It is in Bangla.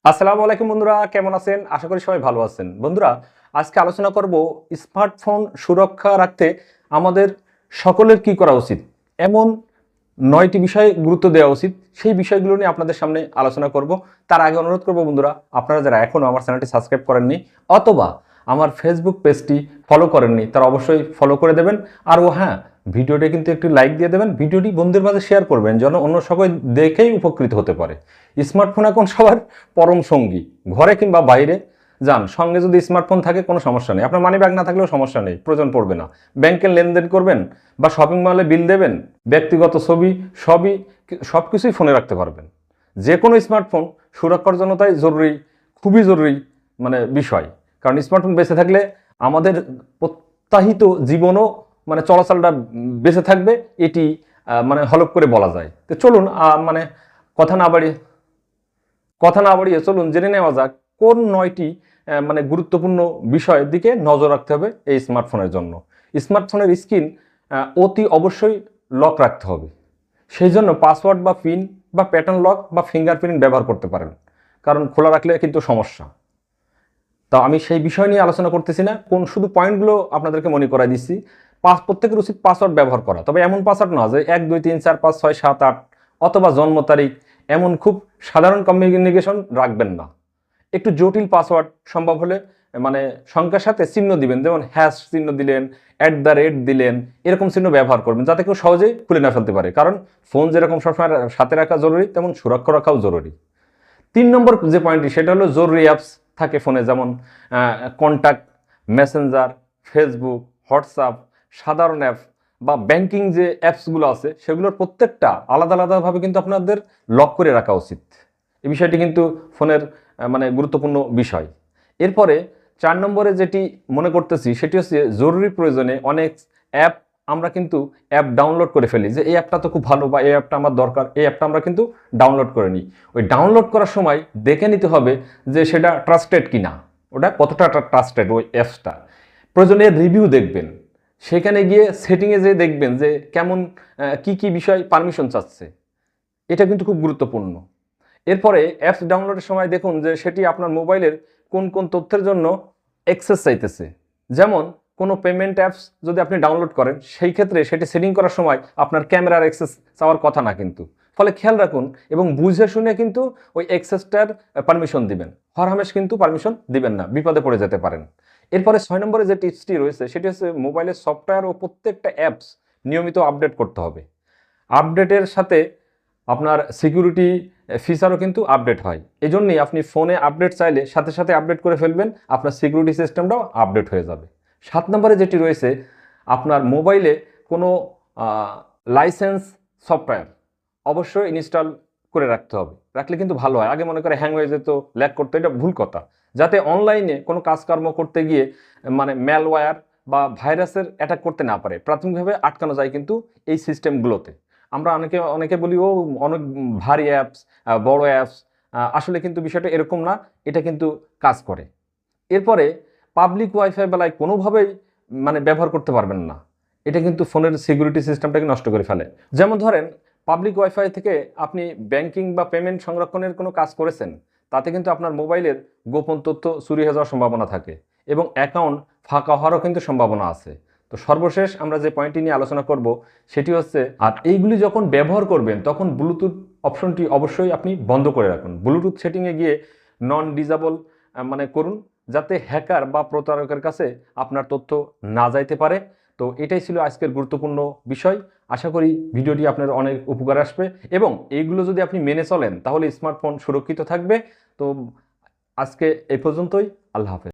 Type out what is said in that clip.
আসসালামু আলাইকুম বন্ধুরা, কেমন আছেন? আশা করি সবাই ভালো আছেন। বন্ধুরা, আজকে আলোচনা করব স্মার্টফোন সুরক্ষা রাখতে আমাদের সকলের কি করা উচিত। এমন ৯টি বিষয়ে গুরুত্ব দেওয়া উচিত, সেই বিষয়গুলো নিয়ে আপনাদের সামনে আলোচনা করব। তার আগে অনুরোধ করব বন্ধুরা, আপনারা যারা এখনও আমার চ্যানেলটি সাবস্ক্রাইব করেননি অথবা আমার ফেসবুক পেজটি ফলো করেননি তারা অবশ্যই ফলো করে দেবেন। আর হ্যাঁ, ভিডিওটি কিন্তু একটি লাইক দিয়ে দেবেন, ভিডিওটি বন্ধুদের মাঝে শেয়ার করবেন যেন অন্য সবাই দেখেই উপকৃত হতে পারে। স্মার্টফোন এখন সবার পরম সঙ্গী, ঘরে কিংবা বাইরে যান সঙ্গে যদি স্মার্টফোন থাকে কোনো সমস্যা নেই। আপনার মানি ব্যাগ না থাকলেও সমস্যা নেই, প্রয়োজন পড়বে না। ব্যাংকের লেনদেন করবেন বা শপিং মলে বিল দেবেন, ব্যক্তিগত ছবি সব কিছুই ফোনে রাখতে পারবেন। যে কোনো স্মার্টফোন সুরক্ষার জন্য তাই জরুরি, খুবই জরুরি বিষয়। কারণ স্মার্টফোন বেঁচে থাকলে আমাদের প্রত্যাহিত জীবনও চলাচলটা বেঁচে থাকবে, এটি হলফ করে বলা যায়। তো চলুন কথা না বাড়িয়ে চলুন জেনে নেওয়া যাক কোন ৯টি গুরুত্বপূর্ণ বিষয়ের দিকে নজর রাখতে হবে এই স্মার্টফোনের জন্য। স্মার্টফোনের স্ক্রিন অতি অবশ্যই লক রাখতে হবে। সেই জন্য পাসওয়ার্ড বা পিন বা প্যাটার্ন লক বা ফিঙ্গারপ্রিন্ট ব্যবহার করতে পারেন, কারণ খোলা রাখলে কিন্তু সমস্যা। তো আমি সেই বিষয় নিয়ে আলোচনা করতেছি না, শুধু পয়েন্টগুলো আপনাদেরকে মনে করাই দিচ্ছি। প্রত্যেকের উচিত পাসওয়ার্ড ব্যবহার করা, তবে এমন পাসওয়ার্ড না যে ১ ২ ৩ ৪ ৫ ৬ ৭ ৮ অথবা জন্ম তারিখ, এমন খুব সাধারণ কমিউনিকেশন রাখবেন না। একটু জটিল পাসওয়ার্ড সম্ভব হলে সংখ্যার সাথে চিহ্ন দিবেন, যেমন হ্যাশ চিহ্ন দিলেন, @ দিলেন, এরকম চিহ্ন ব্যবহার করবেন যাতে কেউ সহজেই খুলে না ফেলতে পারে। কারণ ফোন যেরকম সবসময় সাথে রাখা জরুরি, তেমন সুরক্ষা রাখাও জরুরি। ৩ নম্বর যে পয়েন্টটি সেটা হলো জরুরি অ্যাপস থাকে ফোনে, যেমন কন্ট্যাক্ট, মেসেঞ্জার, ফেসবুক, হোয়াটসঅ্যাপ, সাধারণ অ্যাপস বা ব্যাংকিং যে অ্যাপসগুলো আছে সেগুলোর প্রত্যেকটা আলাদা আলাদাভাবে কিন্তু আপনাদের লক করে রাখা উচিত। এই বিষয়টি কিন্তু ফোনের গুরুত্বপূর্ণ বিষয়। এরপরে ৪ নম্বরে যেটি মনে করতেছি সেটি হচ্ছে জরুরি প্রয়োজনে অনেক অ্যাপ আমরা কিন্তু অ্যাপ ডাউনলোড করে ফেলি, যে এই অ্যাপটা তো খুব ভালো বা এই অ্যাপটা আমার দরকার, এই অ্যাপটা আমরা কিন্তু ডাউনলোড করে নিই। ওই ডাউনলোড করার সময় দেখে নিতে হবে যে সেটা ট্রাস্টেড কিনা, ওটা কতটা ট্রাস্টেড ওই অ্যাপসটা। প্রয়োজনে রিভিউ দেখবেন, সেখানে গিয়ে সেটিংয়ে যেয়ে দেখবেন যে কেমন কি বিষয় পারমিশন চাচ্ছে, এটা কিন্তু খুব গুরুত্বপূর্ণ। এরপরে অ্যাপস ডাউনলোডের সময় দেখুন যে সেটি আপনার মোবাইলের কোন তথ্যের জন্য অ্যাক্সেস চাইতেছে। যেমন কোনো পেমেন্ট অ্যাপস যদি আপনি ডাউনলোড করেন, সেই ক্ষেত্রে সেটি সেটিং করার সময় আপনার ক্যামেরার অ্যাক্সেস চাওয়ার কথা না কিন্তু। ফলে খেয়াল রাখুন এবং বুঝে শুনে কিন্তু ওই অ্যাক্সেসটার পারমিশন দিবেন। হরহামেশ কিন্তু পারমিশন দিবেন না, বিপদে পড়ে যেতে পারেন। এরপরে ৬ নম্বরে যে টিপসটি রয়েছে সেটি হচ্ছে মোবাইলের সফটওয়্যার ও প্রত্যেকটা অ্যাপস নিয়মিত আপডেট করতে হবে। আপডেটের সাথে আপনার সিকিউরিটি ফিচারও কিন্তু আপডেট হয়। এজন্যই আপনি ফোনে আপডেট চাইলে সাথে সাথে আপডেট করে ফেলবেন, আপনার সিকিউরিটি সিস্টেমটাও আপডেট হয়ে যাবে। ৭ নম্বরে যেটি রয়েছে, আপনার মোবাইলে কোনো লাইসেন্স সফটওয়্যার অবশ্যই ইনস্টল করে রাখতে হবে, রাখলে কিন্তু ভালো হয়। আগে মনে করে হ্যাং হয়ে যেত, ল্যাগ করতো, এটা ভুল কথা। যাতে অনলাইনে কোনো কাজকর্ম করতে গিয়ে ম্যালওয়্যার বা ভাইরাসের অ্যাটাক করতে না পারে, প্রাথমিকভাবে আটকানো যায় কিন্তু এই সিস্টেমগুলোতে। আমরা অনেকে বলি ও অনেক ভারী অ্যাপস, বড় অ্যাপস, আসলে কিন্তু বিষয়টা এরকম না, এটা কিন্তু কাজ করে। এরপরে পাবলিক ওয়াইফাই বেলায় কোনোভাবেই ব্যবহার করতে পারবেন না, এটা কিন্তু ফোনের সিকিউরিটি সিস্টেমটাকে নষ্ট করে ফেলে। যেমন ধরেন পাবলিক ওয়াইফাই থেকে আপনি ব্যাংকিং বা পেমেন্ট সংরক্ষণের কোনো কাজ করেছেন, তাতে কিন্তু আপনার মোবাইলের গোপন তথ্য চুরি হয়ে যাওয়ার সম্ভাবনা থাকে এবং অ্যাকাউন্ট ফাঁকা হওয়ারও কিন্তু সম্ভাবনা আছে। তো সর্বশেষ আমরা যে পয়েন্টটি নিয়ে আলোচনা করব সেটি হচ্ছে, আর এইগুলি যখন ব্যবহার করবেন তখন ব্লুটুথ অপশনটি অবশ্যই আপনি বন্ধ করে রাখুন। ব্লুটুথ সেটিংয়ে গিয়ে নন ডিজেবল করুন, যাতে হ্যাকার বা প্রতারকের কাছে আপনার তথ্য না যাইতে পারে। তো এটাই ছিল আজকের গুরুত্বপূর্ণ বিষয়। আশা করি ভিডিওটি আপনার অনেক উপকার আসবে এবং এইগুলো যদি আপনি মেনে চলেন তাহলে স্মার্টফোন সুরক্ষিত থাকবে। তো আজকে এই পর্যন্তই, আল্লাহ হাফেজ।